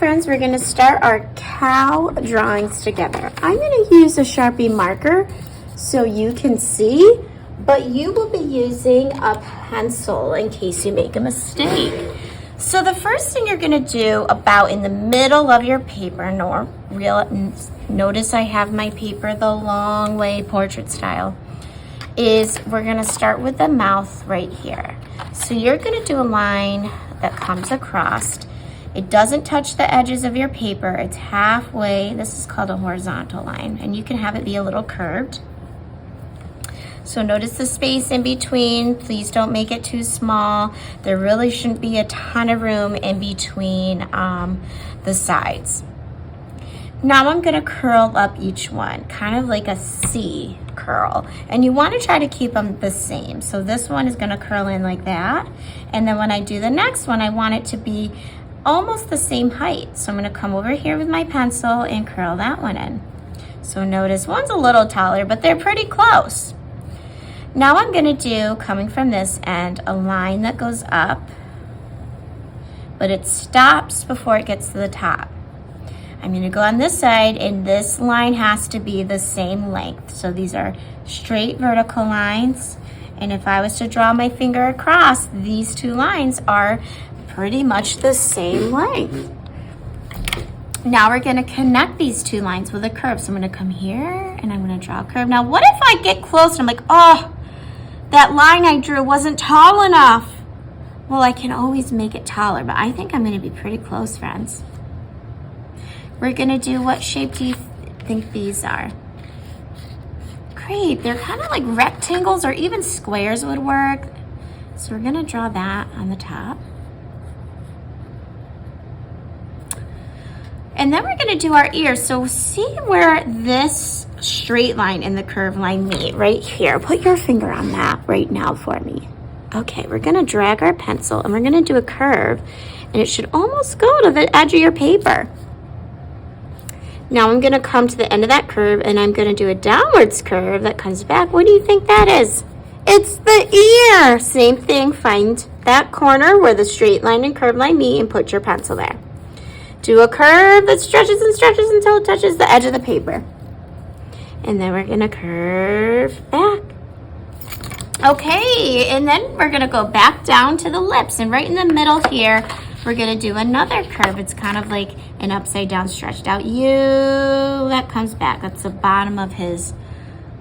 friends, we're gonna start our cow drawings together. I'm gonna use a Sharpie marker so you can see, but you will be using a pencil in case you make a mistake. So the first thing you're gonna do about in the middle of your paper, notice I have my paper the long way portrait style, is we're gonna start with the mouth right here. So you're gonna do a line that comes across. It doesn't touch the edges of your paper. It's halfway. This is called a horizontal line, and you can have it be a little curved. So notice the space in between. Please don't make it too small. There really shouldn't be a ton of room in between the sides. Now I'm gonna curl up each one, kind of like a C curl. And you wanna try to keep them the same. So this one is gonna curl in like that. And then when I do the next one, I want it to be almost the same height. So I'm gonna come over here with my pencil and curl that one in. So notice one's a little taller, but they're pretty close. Now I'm gonna do, coming from this end, a line that goes up, but it stops before it gets to the top. I'm gonna go on this side, and this line has to be the same length. So these are straight vertical lines. And if I was to draw my finger across, these two lines are pretty much the same length. Now we're gonna connect these two lines with a curve. So I'm gonna come here and I'm gonna draw a curve. Now what if I get close and I'm like, oh, that line I drew wasn't tall enough? Well, I can always make it taller, but I think I'm gonna be pretty close, friends. We're gonna do, what shape do you think these are? Great, they're kind of like rectangles, or even squares would work. So we're gonna draw that on the top. And then we're gonna do our ears. So see where this straight line and the curved line meet, right here. Put your finger on that right now for me. Okay, we're gonna drag our pencil and we're gonna do a curve, and it should almost go to the edge of your paper. Now I'm gonna come to the end of that curve and I'm gonna do a downwards curve that comes back. What do you think that is? It's the ear. Same thing, find that corner where the straight line and curved line meet and put your pencil there. Do a curve that stretches and stretches until it touches the edge of the paper. And then we're gonna curve back. Okay, and then we're gonna go back down to the lips, and right in the middle here, we're gonna do another curve. It's kind of like an upside down stretched out U that comes back. That's the bottom of his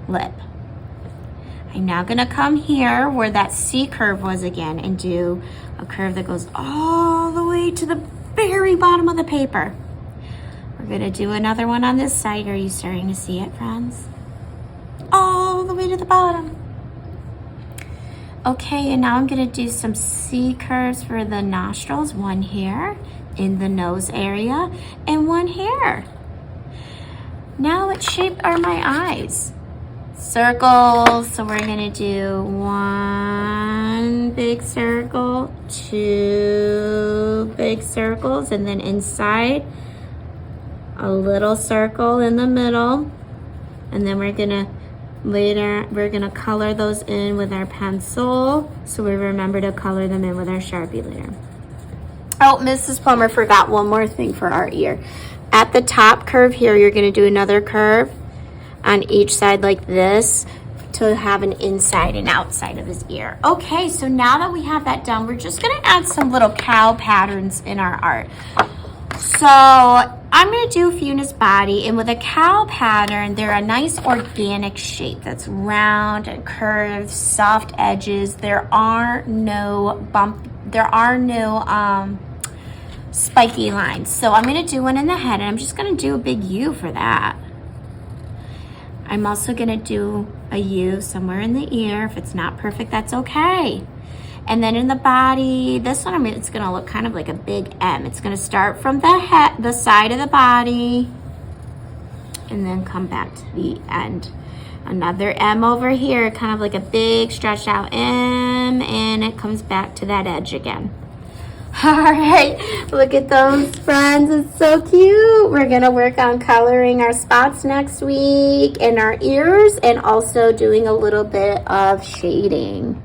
lip. I'm now gonna come here where that C curve was again and do a curve that goes all the way to the very bottom of the paper. We're gonna do another one on this side. Are you starting to see it, friends? All the way to the bottom. Okay, and now I'm gonna do some C curves for the nostrils. One here in the nose area and one here. Now what shape are my eyes? Circles. So we're gonna do one big circle, two big circles, and then inside a little circle in the middle. And then we're gonna color those in with our pencil, so we remember to color them in with our Sharpie later. Oh, Mrs. Plummer forgot one more thing for our ear. At the top curve here, you're gonna do another curve on each side like this to have an inside and outside of his ear. Okay, so now that we have that done, we're just gonna add some little cow patterns in our art. So I'm gonna do a few in his body, and with a cow pattern, they're a nice organic shape that's round and curved, soft edges. There are no spiky lines. So I'm gonna do one in the head, and I'm just gonna do a big U for that. I'm also gonna do a U somewhere in the ear. If it's not perfect, that's okay. And then in the body, this one, it's gonna look kind of like a big M. It's gonna start from the head, the side of the body, and then come back to the end. Another M over here, kind of like a big stretched out M, and it comes back to that edge again. All right, look at those, friends. It's so cute. We're gonna work on coloring our spots next week and our ears, and also doing a little bit of shading.